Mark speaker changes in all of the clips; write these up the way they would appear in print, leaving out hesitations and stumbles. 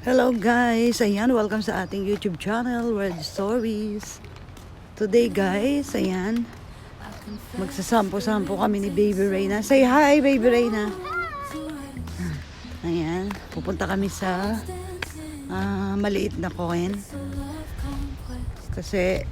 Speaker 1: Hello guys! Ayan, welcome sa ating YouTube channel, World Stories. Today guys, ayan, magsasampo-sampo kami ni Baby Reyna. Say hi, Baby Reyna! Ayan, pupunta kami sa maliit na coin. Kasi,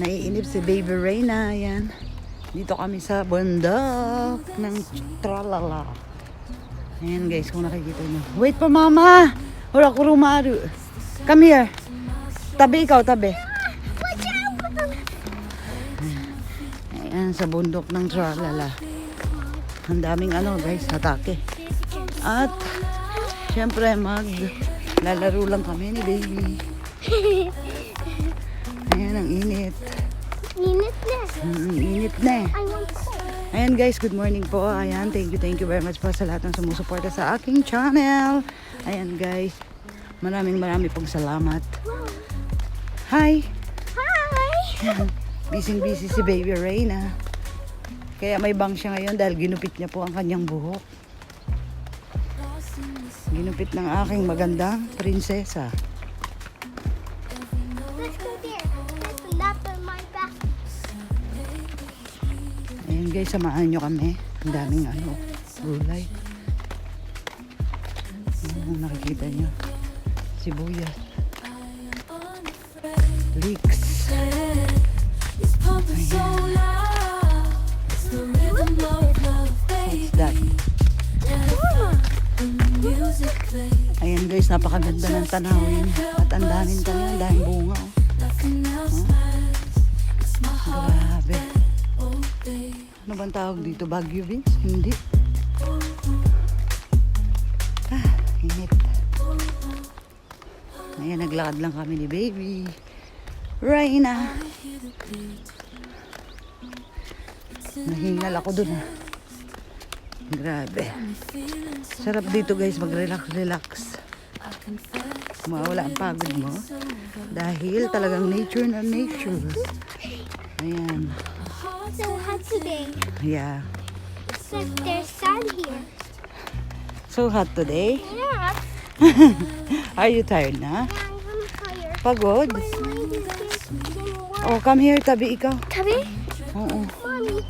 Speaker 1: naiinip si Baby Reyna. Ayan, dito kami sa bundok ng Tralala. Ayan guys, kung nakikita nyo. Wait pa mama! Wala ko rumaru. Come here. Tabi ikaw, tabi. Ayan, sa bundok ng Tralala. Ang daming guys, atake. At, syempre lalaro lang kami ni Baby. Ayan, ang init.
Speaker 2: Init na.
Speaker 1: Init na eh.
Speaker 2: I want cold.
Speaker 1: Ayan guys, good morning po. Ayan, thank you very much po sa lahat ng sumusuporta sa aking channel. Ayan guys, maraming pong salamat. Hi!
Speaker 2: Hi!
Speaker 1: Busy si Baby Reyna. Kaya may bang siya ngayon dahil ginupit niya po ang kanyang buhok. Ginupit ng aking magandang prinsesa.
Speaker 2: Let's go there. Let's lap on my back.
Speaker 1: Ayan guys, samahan nyo kami. Ang daming gulay. Ayan, nakikita nyo. Sibuyas. Leeks. What's that? Ayan guys, napakaganda ng tanawin. At ang daming tanim, ang daming bunga. Grabe. Ano bang tawag dito? Baguio Vince? Hindi. Init. Ayan, naglakad lang kami ni Baby Reyna. Nahingal ako dun Grabe. Sarap dito guys, mag-relax. Mawala ang pagod mo. Dahil talagang nature na nature. Ayan.
Speaker 2: So hot today.
Speaker 1: Yeah.
Speaker 2: Except there's sun here.
Speaker 1: So hot today.
Speaker 2: Yeah.
Speaker 1: Are you tired na?
Speaker 2: I'm tired.
Speaker 1: Pagod?
Speaker 2: My mind is getting warm.
Speaker 1: Oh, come here, tabi ikaw.
Speaker 2: Tabi?
Speaker 1: Oo.
Speaker 2: Mommy.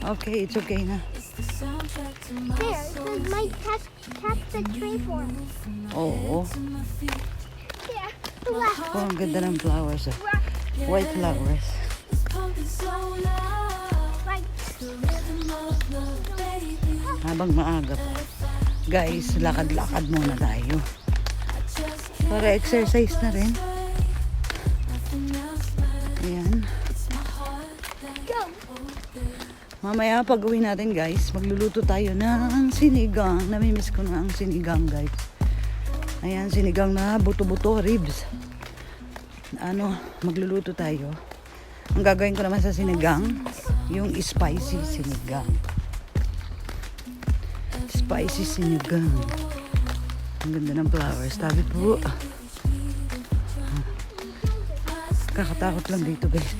Speaker 1: Okay, it's okay na.
Speaker 2: There. It might catch the train for me.
Speaker 1: Oo.
Speaker 2: There. Left.
Speaker 1: Oh, ang ganda ng flowers. White flowers.
Speaker 2: Right.
Speaker 1: Habang maaga pa. Guys, lakad-lakad muna tayo. Para exercise na rin. Ayan.
Speaker 2: Go.
Speaker 1: Mamaya pag uwi natin guys, magluluto tayo ng sinigang. Namimiss ko na ang sinigang guys. Ayan, sinigang na buto-buto, ribs. Magluluto tayo. Ang gagawin ko naman sa sinigang, yung spicy sinigang. Spicy sinigang. Ang ganda ng flowers. Tabi po. Kakatakot lang dito guys.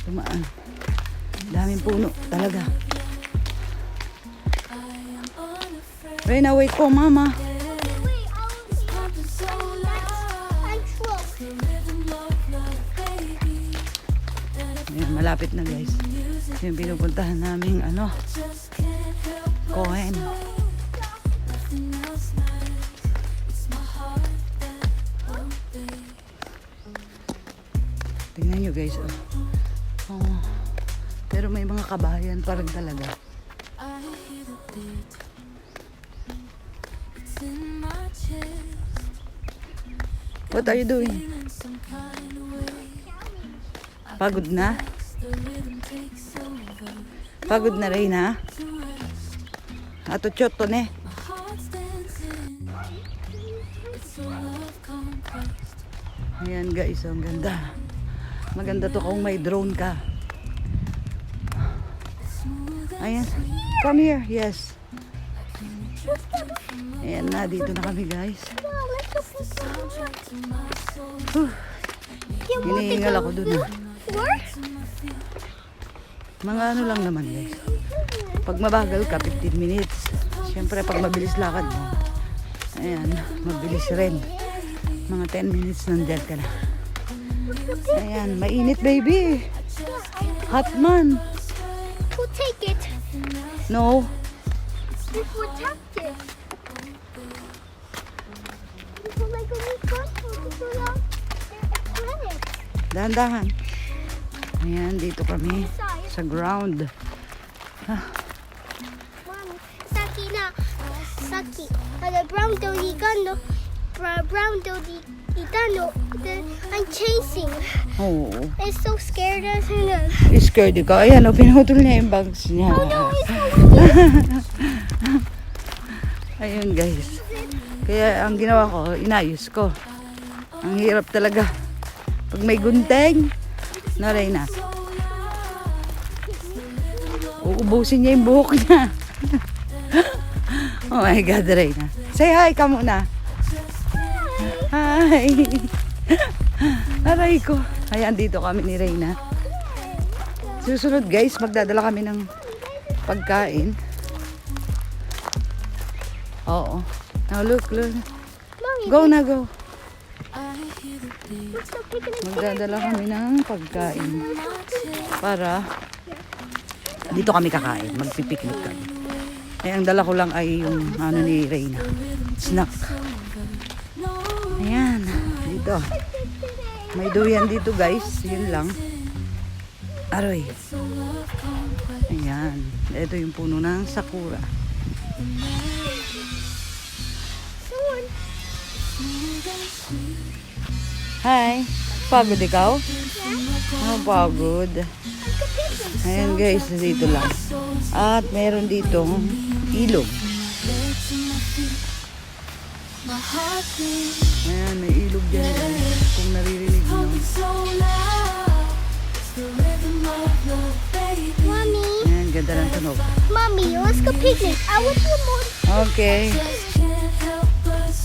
Speaker 1: Tumaan. Daming puno talaga. Reyna, wait po mama.
Speaker 2: Wait, I'm slow.
Speaker 1: Ayan, malapit na guys. Yung pinupuntahan naming Cohen. Tingnan nyo guys. Oh. Pero may mga kabahayan pa rin talaga. What are you doing? Pagod na? Pagod na Reyna? Ato choto ne? Ayan guys, ang ganda. Maganda to kung may drone ka. Ayan. Come here. Yes. Ayan na, dito na kami guys.
Speaker 2: Wow, let's go for some.
Speaker 1: Hinihingal ako dun.
Speaker 2: Where?
Speaker 1: Mga lang naman guys. Pag mabagal ka, 15 minutes. Siyempre, pag mabilis lakad mo, Ayan, mabilis rin. Mga 10 minutes nandyan ka na. Ayan, mainit baby. Hot man.
Speaker 2: We'll take it.
Speaker 1: No.
Speaker 2: This will tapped it. This will like a new console. This will not planet.
Speaker 1: Dahan-dahan. Ayan, dito kami sa ground.
Speaker 2: Mommy, Saki na. Saki. The brown doggy gun. Brown doggy gun. I'm chasing.
Speaker 1: Oo.
Speaker 2: It's so scared of him.
Speaker 1: Scared ka. Ayan, pinutol niya yung bags niya.
Speaker 2: Oh no, it's
Speaker 1: Ayun guys. Kaya ang ginawa ko, inayos ko. Ang hirap talaga. Pag may gunting, na Reyna. Uubusin niya yung buhok niya. Oh my God, Reyna. Say hi ka muna. Hi. Aray ko. Ayan, dito kami ni Reyna. Susunod guys, magdadala kami ng pagkain. Oo. Now look.
Speaker 2: Mommy,
Speaker 1: Go na, go.
Speaker 2: let's go picnic.
Speaker 1: Magdadala kami ng pagkain. Para dito kami kakain. Magpipiknik kami. Eh, ang dala ko lang ay yung ano ni Reyna. Snack. Ayan. Dito. May duyan dito guys. Yun lang. Aroy. Ayan. Ito yung puno ng sakura.
Speaker 2: Someone.
Speaker 1: Hi. Pagod ikaw?
Speaker 2: Yeah.
Speaker 1: Oh, pagod. Ayan guys, dito lang. At meron ditong ilog. Ayan, may ilog dyan guys. Kung naririnig nyo.
Speaker 2: Mommy,
Speaker 1: Ayan, ganda ng tunog.
Speaker 2: Mommy, let's go picnic. I want to more.
Speaker 1: Okay.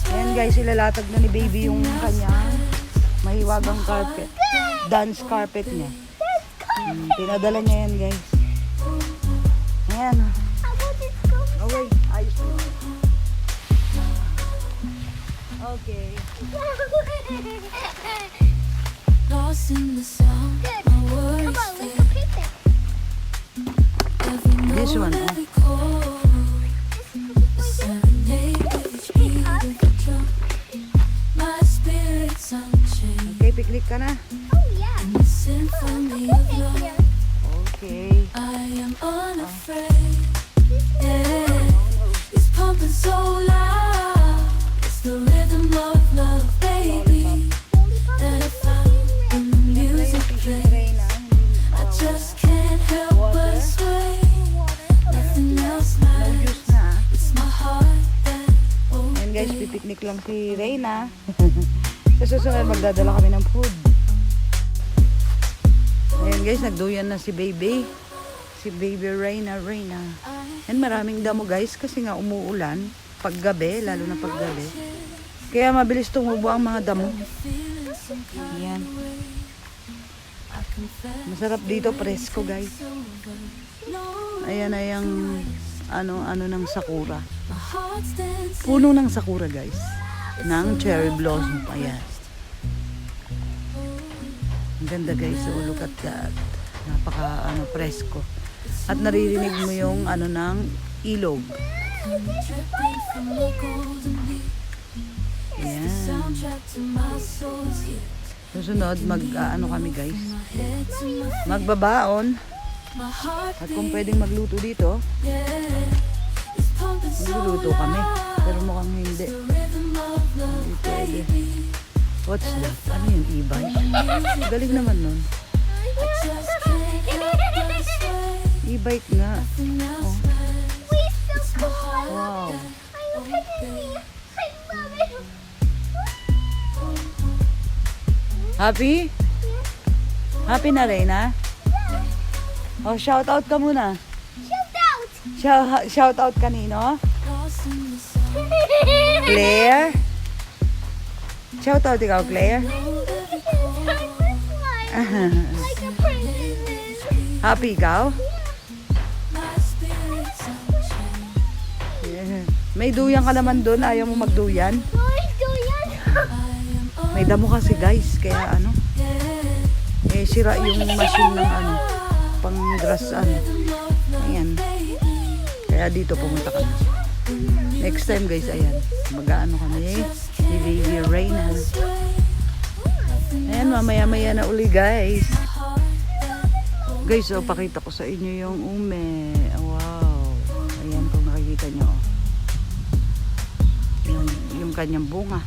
Speaker 1: Ayan guys, ilalatag na ni baby yung kanyang mahiwagang carpet. Dance carpet niya. Pinadala niya yan guys. Ayan.
Speaker 2: I want to go.
Speaker 1: Oh wait, ayos mo. Okay.
Speaker 3: Lost in the sound,
Speaker 2: Good.
Speaker 3: my
Speaker 2: Come
Speaker 3: words
Speaker 2: on, let's go picnic.
Speaker 3: every
Speaker 1: This
Speaker 3: note,
Speaker 1: one, oh.
Speaker 3: every chord, a serenade, each beat of the drum. My spirit's unchained
Speaker 1: Okay, picnic ka na.
Speaker 2: Oh yeah.
Speaker 3: in the symphony of
Speaker 2: Picnic
Speaker 3: love.
Speaker 2: here.
Speaker 1: Okay.
Speaker 3: I am unafraid. Yeah, it's pumping so loud. It's the rhythm of love, baby. That I found when the music plays. I just can't help but sway. Nothing else matters.
Speaker 1: Juice na.
Speaker 3: It's my heart that
Speaker 1: Ayan guys, pipiknik lang si Reyna. Sa susunod, magdadala kami ng food. Ayan guys, nagduyan na si baby. Si baby Reyna. Ayan, maraming damo guys kasi nga umuulan. Paggabi, lalo na paggabi. Kaya mabilis tumubo ang mga damo. Ayan. Masarap dito, presko guys. Ayan ay ang ano ng sakura.
Speaker 3: my heart's dancing.
Speaker 1: Puno ng sakura guys. Ng cherry blossom. Ayan. Ang ganda guys. So look at that. Napaka presko. At naririnig mo yung ng ilog.
Speaker 3: Dripping from the golden beat.
Speaker 1: Ayan.
Speaker 3: Soundtrack to my soul's hit.
Speaker 1: Susunod, kami guys.
Speaker 3: My head to my feet.
Speaker 1: Magbabaon.
Speaker 3: My heart
Speaker 1: At kung pwedeng magluto dito,
Speaker 3: yeah, it's pumping so
Speaker 1: magluluto kami.
Speaker 3: loud.
Speaker 1: Pero mukhang hindi.
Speaker 3: The rhythm of love,
Speaker 1: Hindi pwede.
Speaker 3: baby.
Speaker 1: What's that? Ano yung e-bike? Galing naman nun.
Speaker 3: I just can't help but sway.
Speaker 1: E-bike nga.
Speaker 3: Nothing else
Speaker 1: Oh.
Speaker 3: matters.
Speaker 2: We still
Speaker 3: It's my
Speaker 2: go.
Speaker 3: heart
Speaker 1: Wow.
Speaker 2: I love picnic. I love it.
Speaker 1: Happy? Happy na Reyna? Oh, shout out ka muna.
Speaker 2: Shoot out.
Speaker 1: Shout out kanino?
Speaker 3: lost in the sound.
Speaker 1: Claire? Shout out ikaw, Claire.
Speaker 2: Like a princess.
Speaker 1: Happy ikaw?
Speaker 3: My spirit's unchained.
Speaker 1: Yeah. May duyan ka naman doon. Ayaw mo magduyan.
Speaker 2: No, ito yan.
Speaker 1: May damo kasi guys. Kaya ano. Sira yung machine ng ano. Pang grass ano. Ayan. Kaya dito pumunta kami. Next time guys, ayan. Mag-ano kami. Si Baby Reyna. Ayan, mamaya-maya na uli guys. Guys, pakita ko sa inyo yung ume. Wow. Ayan, kung nakikita nyo. Yung kanyang bunga.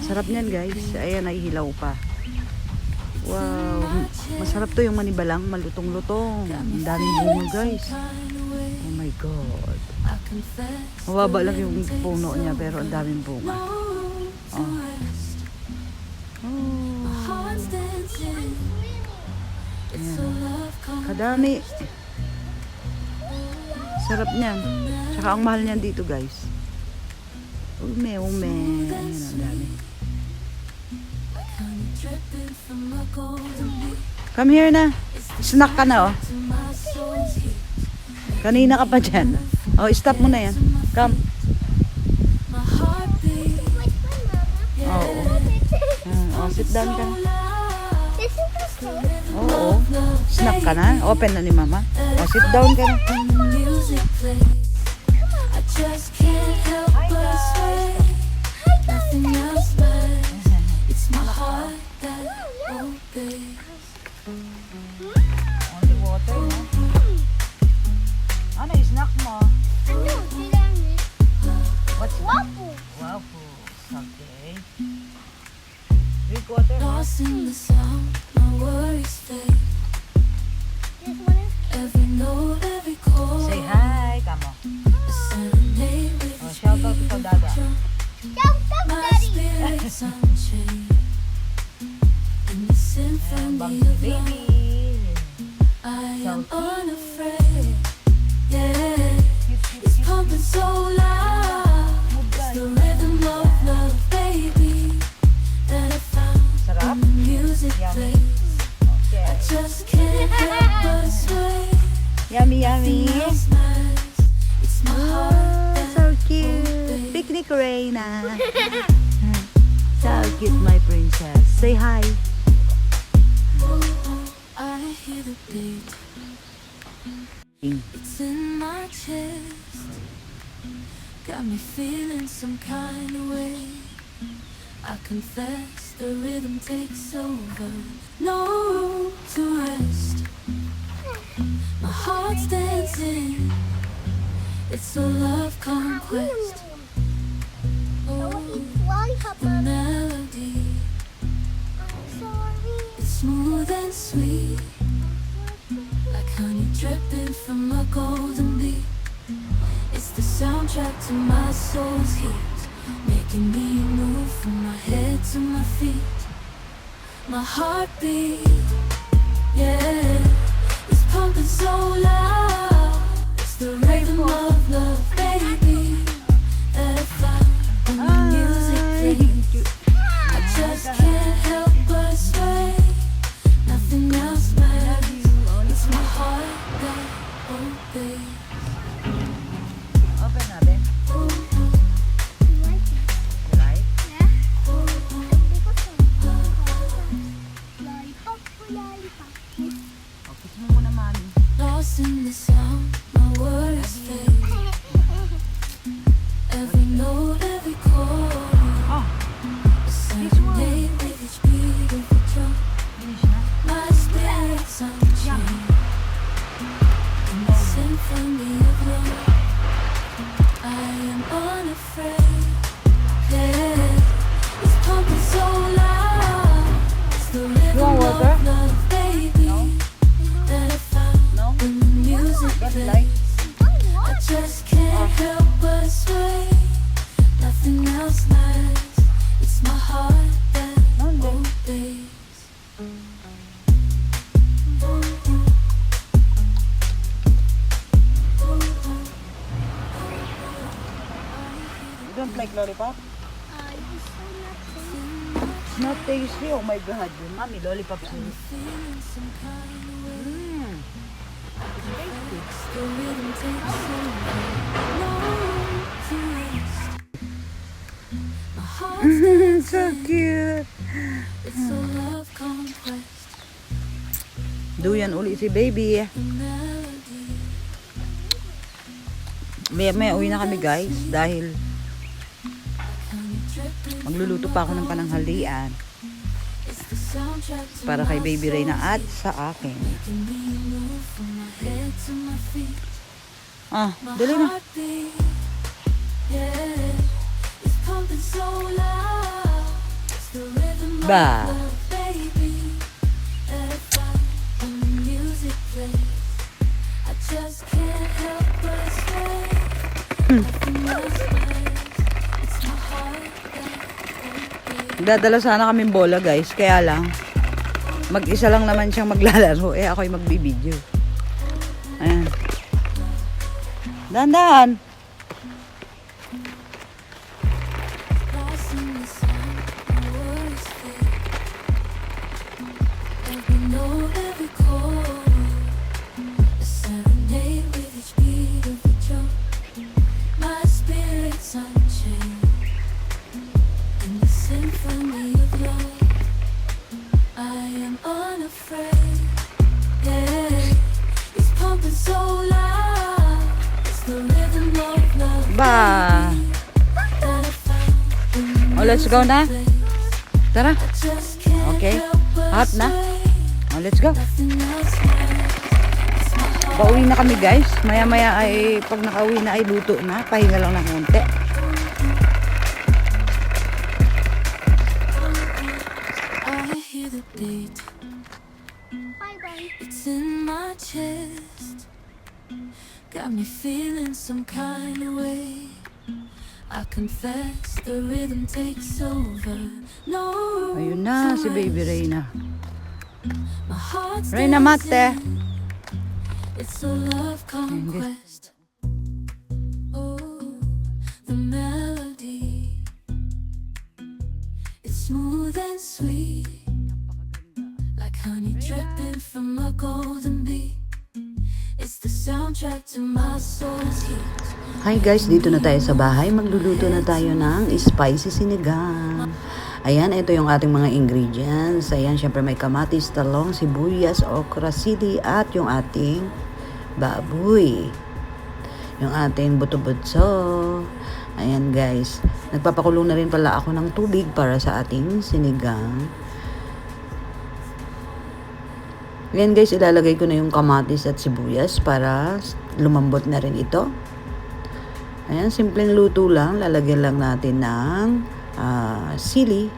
Speaker 1: Sarap niyan guys. Ayan, nahihilaw pa. Wow. Masarap to yung manibalang. Malutong-lutong. Ang daming bunga guys. Oh my God. Mababa lang yung puno niya pero ang daming bunga. Oh. Ayan. Kadami. Sarap niyan. Tsaka ang mahal niyan dito guys. Ume. Ayan ang dami. Come here na. Snack ka na oh. Kanina ka pa dyan. Oh, stop mo na yan. Come. Oh, sit down ka.
Speaker 2: This is the same.
Speaker 1: Oo. Snack ka na. Open na ni mama. Oh, sit down ka na.
Speaker 3: Music plays. I just can't help but sway. Nothing else matters. It's my heart that obeys.
Speaker 1: Only water, no? Ano yung snack mo?
Speaker 2: Ano? Sila ni
Speaker 1: What's
Speaker 2: Waffle.
Speaker 1: Waffles. Okay. Drink water, no?
Speaker 3: Lost in the sound, my worries fade.
Speaker 2: This one is
Speaker 3: Every note, every chord.
Speaker 1: Say hi. Come on.
Speaker 3: A serenade with
Speaker 1: Oh,
Speaker 3: each
Speaker 1: shout out
Speaker 3: beat
Speaker 1: to
Speaker 3: of
Speaker 1: Dada.
Speaker 3: the drum.
Speaker 2: Shout out,
Speaker 3: My
Speaker 2: Daddy.
Speaker 3: spirit's unchained. In the symphony of
Speaker 1: Baby.
Speaker 3: love, I am unafraid. Yeah, it's pumping so loud. It's the rhythm of love, baby, that I found
Speaker 1: Sarap.
Speaker 3: when the music
Speaker 1: Yummy.
Speaker 3: plays.
Speaker 1: Okay.
Speaker 3: I just can't help but sway.
Speaker 1: Yummy, yummy.
Speaker 3: Nothing else matters. It's my heart that
Speaker 1: So cute. Picnic Reyna. So cute, my princess. Say hi.
Speaker 3: I hear the beat. It's in my chest. Got me feeling some kind of way. I confess the rhythm takes over. No room to rest. My heart's dancing. It's a love conquest. Oh,
Speaker 2: Lollipop,
Speaker 3: the
Speaker 2: Mama.
Speaker 3: melody.
Speaker 2: I'm sorry.
Speaker 3: It's smooth and sweet. Like honey dripping from a golden beat. It's the soundtrack to my soul's heat, making me move from my head to my feet. My heartbeat, yeah, it's pumping so loud. It's the rhythm of love, baby, that I found when the music plays. I just can't help but sway. Nothing else matters. It's my heart that obeys.
Speaker 1: Open natin. Right?
Speaker 2: Lollipop, lollipop.
Speaker 1: Oh, kiss mo muna, mami.
Speaker 3: Lost in the sound, my worries fade. Every note, every chord.
Speaker 1: Oh,
Speaker 3: A serenade with each beat of the drum.
Speaker 1: finish na.
Speaker 3: My spirit's unchained. In the symphony of love, I am unafraid. Yeah, it's pumping so loud. It's the rhythm
Speaker 1: want
Speaker 3: of
Speaker 1: water?
Speaker 3: love, baby, that I found
Speaker 1: No?
Speaker 3: when the music
Speaker 1: Got
Speaker 3: plays.
Speaker 1: light?
Speaker 3: I just can't help but sway. Nothing else matters. It's my heart that
Speaker 1: Monday.
Speaker 3: obeys.
Speaker 1: You don't like lollipop?
Speaker 2: It's so nothing.
Speaker 1: It's not tasty. Oh my God. Mami, lollipop sa'yo.
Speaker 3: Feeling some kind of way. The rhythm takes over. No twist. My heart's
Speaker 1: So cute.
Speaker 3: it's a love conquest.
Speaker 1: Duyan uli si baby.
Speaker 3: The melody.
Speaker 1: May uwi na kami guys dahil
Speaker 3: Honey dripping
Speaker 1: magluluto pa ako ng pananghalian
Speaker 3: it's the soundtrack to
Speaker 1: para kay
Speaker 3: my
Speaker 1: baby
Speaker 3: soul.
Speaker 1: Reyna at sa akin.
Speaker 3: Making me move from my head to my feet.
Speaker 1: Ah,
Speaker 3: My
Speaker 1: dali na.
Speaker 3: heartbeat, yeah, it's pumping so loud. It's the rhythm
Speaker 1: Ba.
Speaker 3: of love, baby. Let it fly when the music plays. I just can't help but stay. Nothing else matters. It's my heart that beats.
Speaker 1: Dadala sana kaming bola guys, kaya lang mag-isa lang naman siyang maglalaro, eh ako'y magbibideo. Ayan. Dahan-dahan.
Speaker 3: Lost in the sound, my worries fade. Every note, every chord, a serenade with each beat of a drum. My spirit's unchained in the symphony of love. I am unafraid. Yeah, it's pumping so loud. It's the rhythm of love.
Speaker 1: Ba. Oh, let's go na. Tara. Okay. Hot na. Oh, let's go. Pauwi na kami guys. Maya-maya ay pag nakauwi na ay luto na. Pahinga lang ng konti.
Speaker 3: I hear the beat,
Speaker 2: Bye bye.
Speaker 3: it's in my chest. Got me feeling some kind of way. I confess the rhythm takes over. No,
Speaker 1: Ayun na si baby Reyna.
Speaker 3: my heart's
Speaker 1: Reyna mate.
Speaker 3: dancing. It's a love conquest. Oh, the melody. It's smooth and sweet, like honey dripping from a golden bee. It's the soundtrack to my soul's heat.
Speaker 1: Hi guys, dito na tayo sa bahay. Magluluto na tayo ng spicy sinigang. Ayan, ito yung ating mga ingredients. Ayan, syempre may kamatis, talong, sibuyas, okra, sili, at yung ating baboy. Yung ating buto-butso. Ayan guys, nagpapakulo na rin pala ako ng tubig para sa ating sinigang. Ayan guys, ilalagay ko na yung kamatis at sibuyas para lumambot na rin ito. Ayan, simpleng luto lang. Lalagyan lang natin ng sili.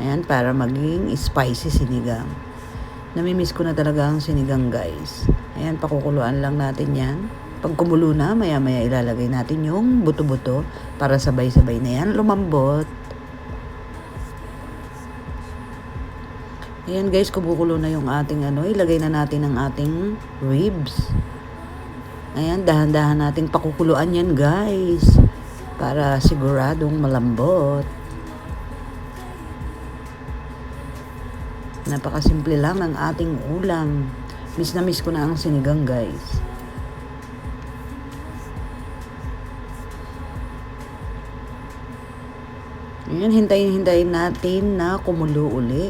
Speaker 1: Ayan, para maging spicy sinigang. Namimiss ko na talaga ang sinigang guys. Ayan, pakukuluan lang natin yan. Pag kumulo na, maya-maya ilalagay natin yung buto-buto para sabay-sabay na yan lumambot. Ayan guys, kumukulo na yung ating ilagay na natin ang ating ribs. Ayan, dahan-dahan nating pakukuluan yan guys. Para siguradong malambot. Napakasimple lang ng ating ulam. Miss na miss ko na ang sinigang guys. Ayan, hintayin natin na kumulo uli.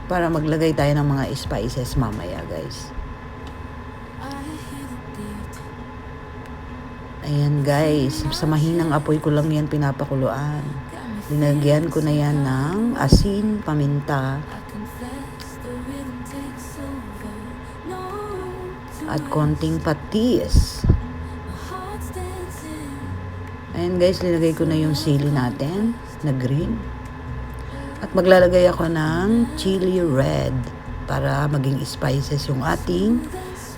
Speaker 1: Para maglagay tayo ng mga spices mamaya guys.
Speaker 3: I hear the beat,
Speaker 1: Ayan guys, sa mahinang apoy ko lang yan pinapakuluan. Linagyan ko na yan ng asin, paminta,
Speaker 3: I confess the rhythm takes over. No,
Speaker 1: at konting patis.
Speaker 3: my heart's dancing.
Speaker 1: Ayan guys, linagay ko na yung sili natin na green. At maglalagay ako ng chili red para maging spices yung ating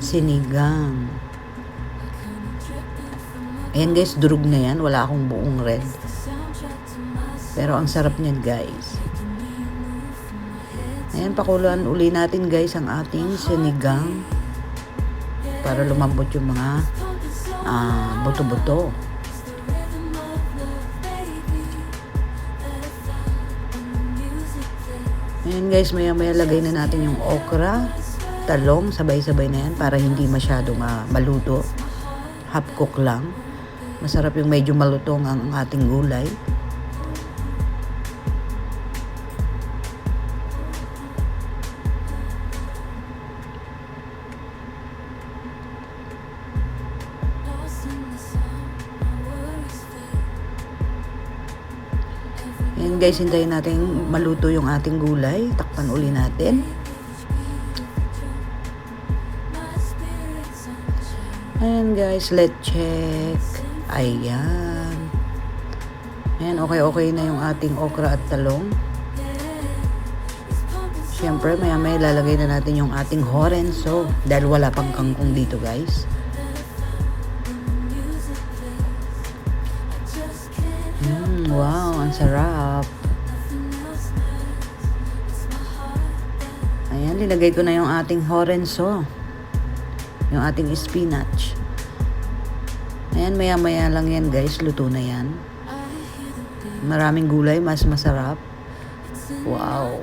Speaker 1: sinigang. Ayan guys, durog na yan. Wala akong buong red. Pero ang sarap niyan guys. Ayan, pakuluan uli natin guys ang ating sinigang para lumambot yung mga buto-buto. Ayan guys, maya-maya lagay na natin yung okra talong, sabay-sabay na yan para hindi masyadong maluto. Half cook lang. Masarap yung medyo malutong ang ating gulay. Ayan guys, hintayin natin maluto yung ating gulay. Takpan uli natin. Ayan guys, let's check. Ayan. Ayan, okay na yung ating okra at talong. Siyempre, maya-maya lalagay na natin yung ating horenso. Dahil wala pang kangkong dito guys. Wow, ang sarap. Ayan, linagay ko na yung ating horenso. Yung ating spinach. Ayan, maya-maya lang yan guys. Luto na yan. Maraming gulay, mas masarap. Wow.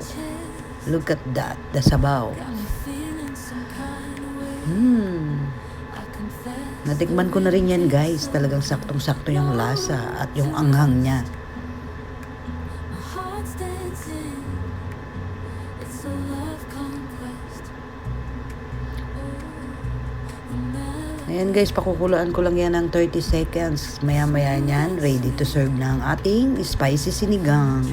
Speaker 1: Look at that. The sabaw. Natikman ko na rin yan guys. Talagang saktong-sakto yung lasa at yung anghang niya. Ayan guys, pakukulaan ko lang yan ng 30 seconds. Maya-maya yan, ready to serve na ang ating spicy sinigang.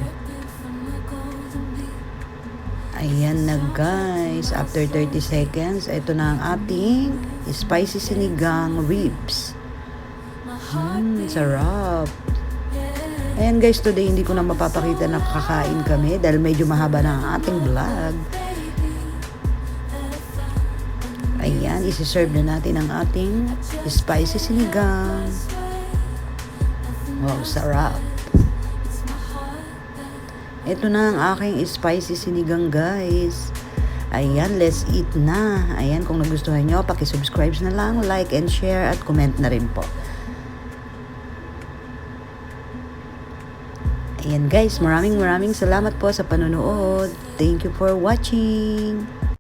Speaker 1: Ayan na guys, after 30 seconds, ito na ang ating spicy sinigang ribs. Sarap. Ayan guys, today hindi ko na mapapakita na kakain kami dahil medyo mahaba na ang ating vlog. Ayan, isi-serve na natin ang ating spicy sinigang. Wow, sarap. Ito na ang aking spicy sinigang guys. Ayan, let's eat na. Ayan, kung nagustuhan nyo, paki-subscribe na lang, like and share at comment na rin po. Ayan guys, maraming salamat po sa panonood. Thank you for watching.